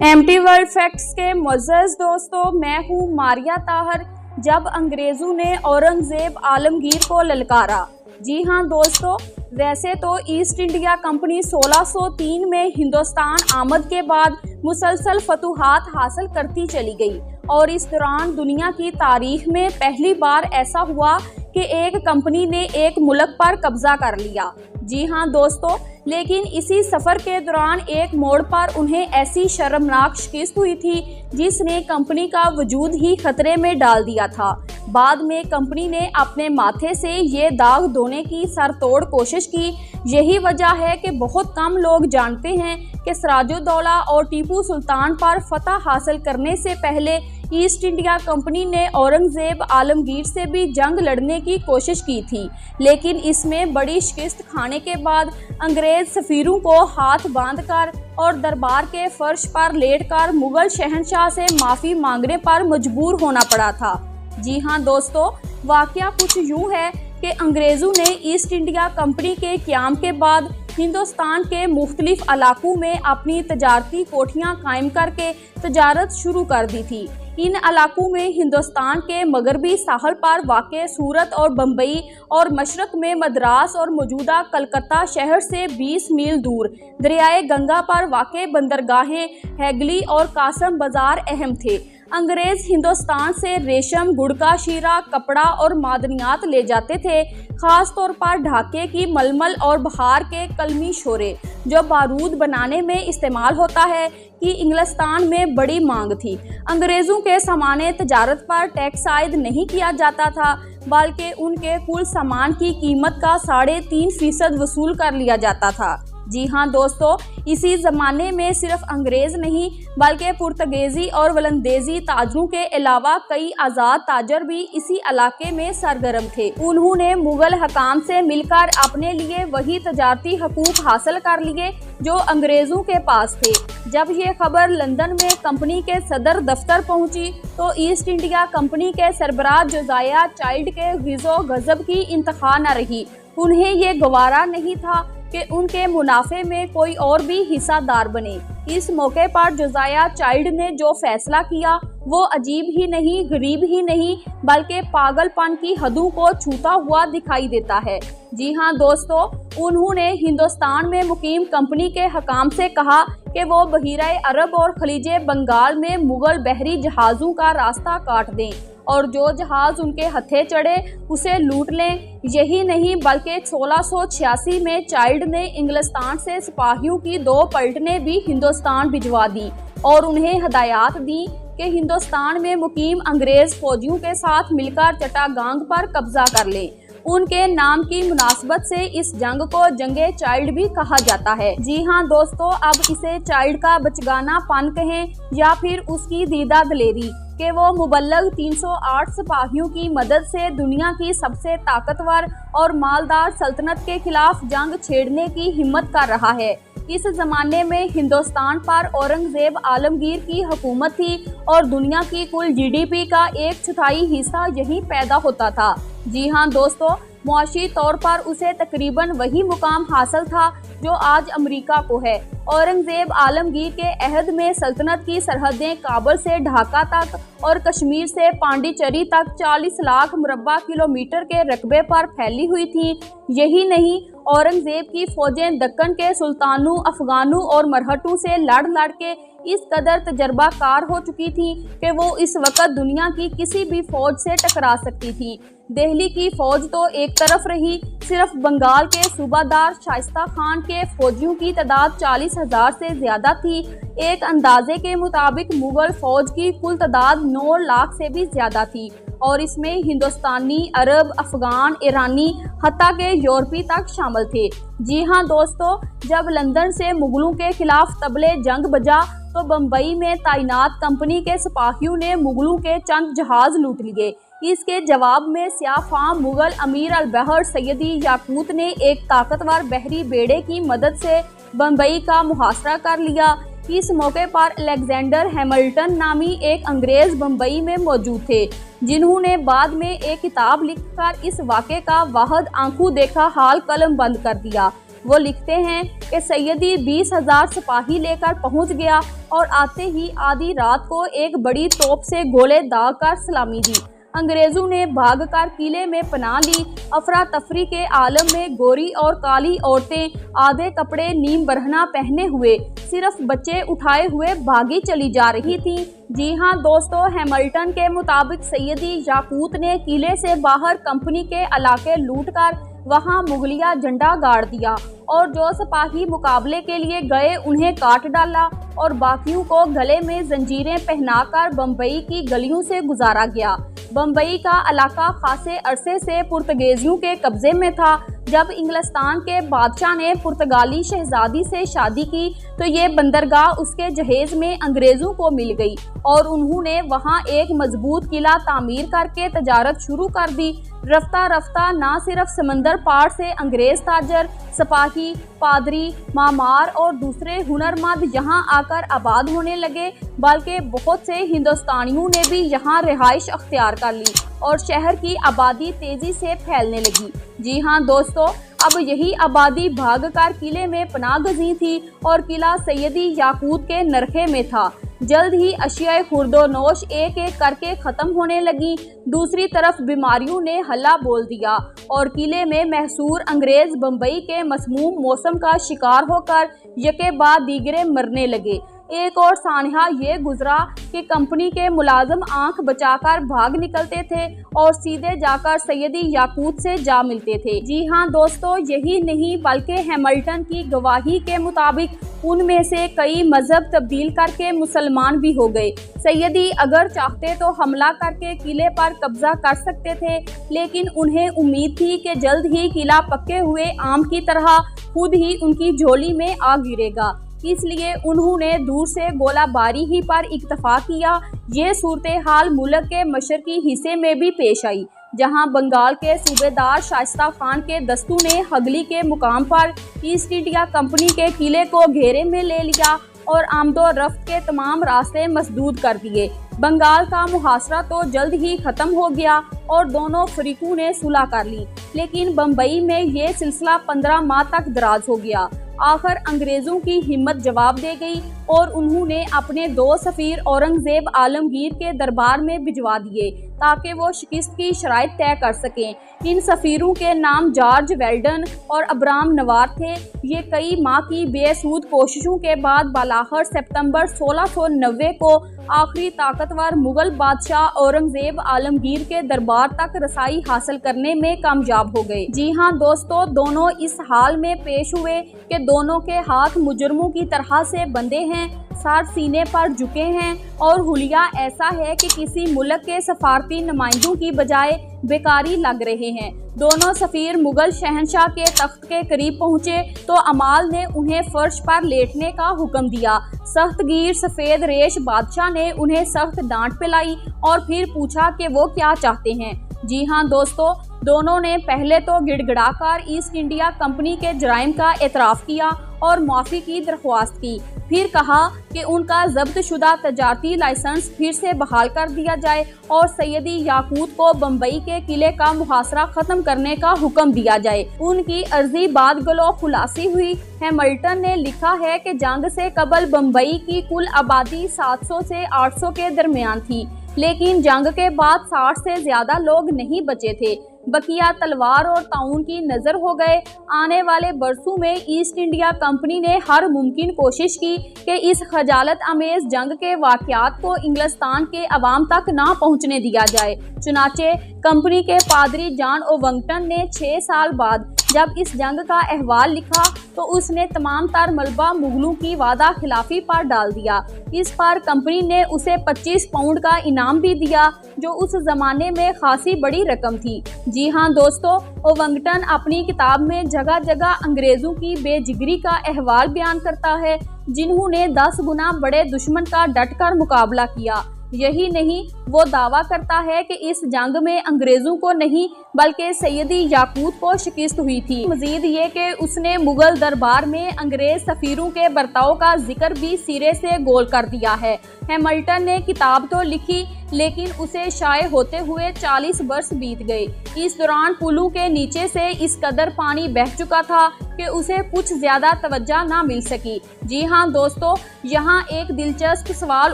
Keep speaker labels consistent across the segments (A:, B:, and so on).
A: MT world facts के मुअज़्ज़ज़ दोस्तों, मैं हूँ मारिया ताहर। जब अंग्रेज़ों ने औरंगज़ेब आलमगीर को ललकारा। जी हाँ दोस्तों, वैसे तो ईस्ट इंडिया कंपनी 1603 में हिंदुस्तान आमद के बाद मुसलसल फतूहात हासिल करती चली गई और इस दौरान दुनिया की तारीख में पहली बार ऐसा हुआ कि एक कंपनी ने एक मुल्क पर कब्जा कर लिया। जी हाँ दोस्तों, लेकिन इसी सफ़र के दौरान एक मोड़ पर उन्हें ऐसी शर्मनाक शिकस्त हुई थी जिसने कंपनी का वजूद ही खतरे में डाल दिया था। बाद में कंपनी ने अपने माथे से ये दाग धोने की सरतोड़ कोशिश की। यही वजह है कि बहुत कम लोग जानते हैं कि सिराजुद्दौला और टीपू सुल्तान पर फतह हासिल करने से पहले ईस्ट इंडिया कंपनी ने औरंगज़ेब आलमगीर से भी जंग लड़ने की कोशिश की थी, लेकिन इसमें बड़ी शिकस्त खाने के बाद अंग्रेज सफ़ीरों को हाथ बांधकर और दरबार के फर्श पर लेटकर मुगल शहंशाह से माफ़ी मांगने पर मजबूर होना पड़ा था। जी हाँ दोस्तों, वाक़या कुछ यूँ है कि अंग्रेज़ों ने ईस्ट इंडिया कंपनी के क़याम के बाद हिंदुस्तान के मुख्तलिफ इलाकों में अपनी तजारती कोठियाँ कायम करके तजारत शुरू कर दी थी। इन इलाकों में हिंदुस्तान के मगरबी साहल पर वाक़ सूरत और बम्बई और मशरक़ में मद्रास और मौजूदा कलकत्ता शहर से 20 मील दूर दरियाए गंगा पर वाक़ बंदरगाहें हैगली और कासम बाज़ार अहम थे। अंग्रेज़ हिंदुस्तान से रेशम, गुड़ का शीरा, कपड़ा और मादनियात ले जाते थे, ख़ास तौर पर ढाके की मलमल और बहार के कलमी शोरे जो बारूद बनाने में इस्तेमाल होता है कि इंग्लिस्तान में बड़ी मांग थी। अंग्रेज़ों के सामाने तजारत पर टैक्स आयद नहीं किया जाता था, बल्कि उनके कुल सामान की कीमत का 3.5% वसूल कर लिया जाता था। जी हाँ दोस्तों, इसी ज़माने में सिर्फ अंग्रेज़ नहीं बल्कि पुर्तगेज़ी और वलंदेज़ी ताजरों के अलावा कई आज़ाद ताजर भी इसी इलाके में सरगर्म थे। उन्होंने मुग़ल हकाम से मिलकर अपने लिए वही तजारती हकूक़ हासिल कर लिए जो अंग्रेज़ों के पास थे। जब ये खबर लंदन में कंपनी के सदर दफ्तर पहुंची तो ईस्ट इंडिया कंपनी के सरबराह जोसियाह चाइल्ड के ग़िज़ो गज़ब की इंतहा न रही। उन्हें ये गवारा नहीं था कि उनके मुनाफे में कोई और भी हिस्सादार बने। इस मौके पर जोसियाह चाइल्ड ने जो फैसला किया वो अजीब ही नहीं, गरीब ही नहीं, बल्कि पागलपन की हदों को छूता हुआ दिखाई देता है। जी हाँ दोस्तों, उन्होंने हिंदुस्तान में मुकीम कंपनी के हकाम से कहा कि वो बहीरा अरब और खलीजे बंगाल में मुग़ल बहरी जहाज़ों का रास्ता काट दें और जो जहाज़ उनके हथे चढ़े उसे लूट लें। यही नहीं बल्कि 1686 में चाइल्ड ने इंग्लिस्तान से सिपाहियों की 2 पलटनें भी हिंदुस्तान भिजवा दी और उन्हें हदायत दी कि हिंदुस्तान में मुकीम अंग्रेज़ फौजियों के साथ मिलकर चट्टागांग पर कब्जा कर लें। उनके नाम की मुनासबत से इस जंग को जंगे चाइल्ड भी कहा जाता है। जी हाँ दोस्तों, अब इसे चाइल्ड का बचगाना पन कहें या फिर उसकी दीदा दिलेरी कि वो मुबल्लग 308 सिपाहियों की मदद से दुनिया की सबसे ताकतवर और मालदार सल्तनत के खिलाफ जंग छेड़ने की हिम्मत कर रहा है। इस ज़माने में हिंदुस्तान पर औरंगज़ेब आलमगीर की हुकूमत थी और दुनिया की कुल जीडीपी का 1/4 हिस्सा यहीं पैदा होता था। जी हाँ दोस्तों, मुआशी तौर पर उसे तकरीबन वही मुकाम हासिल था जो आज अमेरिका को है। औरंगज़ेब आलमगीर के अहद में सल्तनत की सरहदें काबुल से ढाका तक और कश्मीर से पांडिचेरी तक 40 लाख मुरब्बा किलोमीटर के रकबे पर फैली हुई थी। यही नहीं, औरंगज़ेब की फ़ौजें दक्कन के सुल्तानों, अफ़गानों और मरहटों से लड़ लड़ के इस कदर तजर्बाकार हो चुकी थी कि वो इस वक्त दुनिया की किसी भी फ़ौज से टकरा सकती थी। दिल्ली की फ़ौज तो एक तरफ रही, सिर्फ बंगाल के सूबादार शाइस्ता खान के फ़ौजियों की तादाद 40,000 से ज़्यादा थी। एक अंदाजे के मुताबिक मुग़ल फ़ौज की कुल तादाद 9 लाख से भी ज़्यादा थी और इसमें हिंदुस्तानी, अरब, अफ़गान, ईरानी, हत्ता के यूरोपी तक शामिल थे। जी हाँ दोस्तों, जब लंदन से मुग़लों के खिलाफ तबले जंग बजा तो बम्बई में तैनात कंपनी के सिपाहियों ने मुग़लों के चंद जहाज़ लूट लिए। इसके जवाब में स्याफ़ां मुग़ल अमीर अल-बहर सैयदी याकूत ने एक ताकतवर बहरी बेड़े की मदद से बम्बई का मुहासरा कर लिया। इस मौके पर अलेक्जेंडर हैमिल्टन नामी एक अंग्रेज़ बम्बई में मौजूद थे, जिन्होंने बाद में एक किताब लिखकर इस वाक़े का वाहिद आंखों देखा हाल कलम बंद कर दिया। वो लिखते हैं कि सैयदी 20,000 सिपाही लेकर पहुंच गया और आते ही आधी रात को एक बड़ी तोप से गोले दागकर सलामी दी। अंग्रेजों ने भागकर किले में पनाह ली। अफरा तफरी के आलम में गोरी और काली औरतें आधे कपड़े नीम बरहना पहने हुए सिर्फ बच्चे उठाए हुए भागी चली जा रही थीं। जी हाँ दोस्तों, हैमिल्टन के मुताबिक सैयदी याकूत ने किले से बाहर कंपनी के इलाके लूटकर वहां मुगलिया झंडा गाड़ दिया और जो सिपाही मुकाबले के लिए गए उन्हें काट डाला और बाकियों को गले में जंजीरें पहनाकर बम्बई की गलियों से गुजारा गया। बम्बई का इलाका खासे अरसे से पुर्तगीजियों के कब्जे में था। जब इंग्लिस्तान के बादशाह ने पुर्तगाली शहजादी से शादी की तो ये बंदरगाह उसके जहेज में अंग्रेजों को मिल गई और उन्होंने वहां एक मजबूत किला तामीर करके तजारत शुरू कर दी। रफ्ता रफ्ता न सिर्फ समंदर पार से अंग्रेज ताजर, सिपाही, पादरी, मामार और दूसरे हुनरमंद यहाँ आकर आबाद होने लगे, बल्कि बहुत से हिंदुस्तानियों ने भी यहाँ रिहाइश अख्तियार कर ली और शहर की आबादी तेजी से फैलने लगी। जी हाँ दोस्तों, अब यही आबादी भागकर किले में पनाह गजी थी और किला सैयदी याकूत के नरखे में था। जल्द ही अशियाए खुर्दोनोश एक एक करके खत्म होने लगी। दूसरी तरफ बीमारियों ने हल्ला बोल दिया और किले में महसूर अंग्रेज बम्बई के मसमूम मौसम का शिकार होकर यके बाद दीगरे मरने लगे। एक और सानहा ये गुजरा कि कंपनी के मुलाजिम आंख बचाकर भाग निकलते थे और सीधे जाकर सैयदी याकूत से जा मिलते थे। जी हाँ दोस्तों, यही नहीं बल्कि हैमिल्टन की गवाही के मुताबिक उनमें से कई मजहब तब्दील करके मुसलमान भी हो गए। सैयदी अगर चाहते तो हमला करके किले पर कब्जा कर सकते थे, लेकिन उन्हें उम्मीद थी कि जल्द ही किला पक्के हुए आम की तरह खुद ही उनकी झोली में आ गिरेगा। इसलिए उन्होंने दूर से गोलाबारी ही पर इक्तफा किया। ये सूरत हाल मुल्क के मशरकी हिस्से में भी पेश आई, जहां बंगाल के सूबेदार शाइस्ता खान के दस्तों ने हगली के मुकाम पर ईस्ट इंडिया कंपनी के किले को घेरे में ले लिया और आमदो रफ्त के तमाम रास्ते मसदूद कर दिए। बंगाल का मुहासरा तो जल्द ही खत्म हो गया और दोनों फरीकों ने सुलह कर ली, लेकिन बम्बई में ये सिलसिला 15 माह तक दराज हो गया। आखिर अंग्रेजों की हिम्मत जवाब दे गई और उन्होंने अपने 2 सफीर औरंगजेब आलमगीर के दरबार में भिजवा दिए ताकि वो शिकस्त की शराइत तय कर सकें। इन सफीरों के नाम जॉर्ज वेल्डन और अब्राहम नवार थे। ये कई माह की बेसूद कोशिशों के बाद बालाहर सितंबर 1690 को आखिरी ताकतवर मुगल बादशाह औरंगजेब आलमगीर के दरबार तक रसाई हासिल करने में कामयाब हो गए। जी हाँ दोस्तों, दोनों इस हाल में पेश हुए कि दोनों के हाथ मुजरमों की तरह से बंधे हैं, सर सीने पर झुके हैं और हुलिया ऐसा है कि किसी मुल्क के सफारती नुमाइंदों की बजाय बेकारी लग रहे हैं। दोनों सफीर मुगल शहंशाह के तख्त के करीब पहुंचे तो अमाल ने उन्हें फर्श पर लेटने का हुक्म दिया। सख्तगीर सफ़ेद रेश बादशाह ने उन्हें सख्त डांट पिलाई और फिर पूछा कि वो क्या चाहते हैं। जी हाँ दोस्तों, दोनों ने पहले तो गिड़गिड़ाकर ईस्ट इंडिया कंपनी के जराइम का एतराफ़ किया और माफ़ी की दरख्वास्त की। फिर कहा कि उनका जब्त शुदा तजारती लाइसेंस फिर से बहाल कर दिया जाए और सैयदी याकूत को बम्बई के किले का मुहासरा खत्म करने का हुक्म दिया जाए। उनकी अर्जी बाद गलो खुलासी हुई। हैमिल्टन ने लिखा है कि जंग से कबल बम्बई की कुल आबादी 700 से 800 के दरमियान थी, लेकिन जंग के बाद 60 से ज्यादा लोग नहीं बचे थे। बकिया तलवार और ताउन की नज़र हो गए। आने वाले बरसों में ईस्ट इंडिया कंपनी ने हर मुमकिन कोशिश की कि इस खजालत अमेज जंग के वाक़यात को इंग्लिस्तान के अवाम तक ना पहुंचने दिया जाए। चुनाचे कंपनी के पादरी जॉन ओवंगटन ने 6 साल बाद जब इस जंग का अहवाल लिखा तो उसने तमाम तर मलबा मुगलों की वादा खिलाफी पर डाल दिया। इस पर कंपनी ने उसे 25 पाउंड का इनाम भी दिया, जो उस जमाने में खासी बड़ी रकम थी। जी हाँ दोस्तों, ओवंगटन अपनी किताब में जगह जगह अंग्रेजों की बेजिगरी का अहवाल बयान करता है, जिन्होंने 10 गुना बड़े दुश्मन का डटकर मुकाबला किया। यही नहीं, वो दावा करता है कि इस जंग में अंग्रेजों को नहीं बल्कि सैयदी याकूत को शिकस्त हुई थी। मजीद ये कि उसने मुगल दरबार में अंग्रेज सफीरों के बर्ताव का जिक्र भी सिरे से गोल कर दिया है। हैमिल्टन ने किताब तो लिखी, लेकिन उसे शाये होते हुए 40 वर्ष बीत गए। इस दौरान पुलों के नीचे से इस कदर पानी बह चुका था कि उसे कुछ ज्यादा तवज्जो ना मिल सकी। जी हाँ दोस्तों, यहाँ एक दिलचस्प सवाल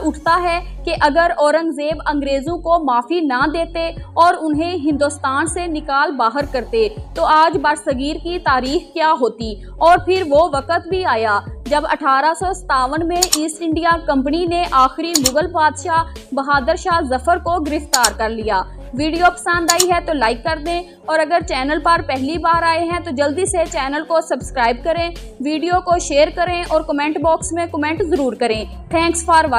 A: उठता है कि अगर औरंगजेब अंग्रेजों को माफ़ी ना देते और उन्हें हिंदुस्तान से निकाल बाहर करते तो आज बरसगीर की तारीख क्या होती। और फिर वो वक़्त भी आया जब 1857 में ईस्ट इंडिया कंपनी ने आखिरी मुगल बादशाह बहादुर शाह जफर को गिरफ्तार कर लिया। वीडियो पसंद आई है तो लाइक कर दें, और अगर चैनल पर पहली बार आए हैं तो जल्दी से चैनल को सब्सक्राइब करें, वीडियो को शेयर करें और कमेंट बॉक्स में कमेंट ज़रूर करें। Thanks for watching.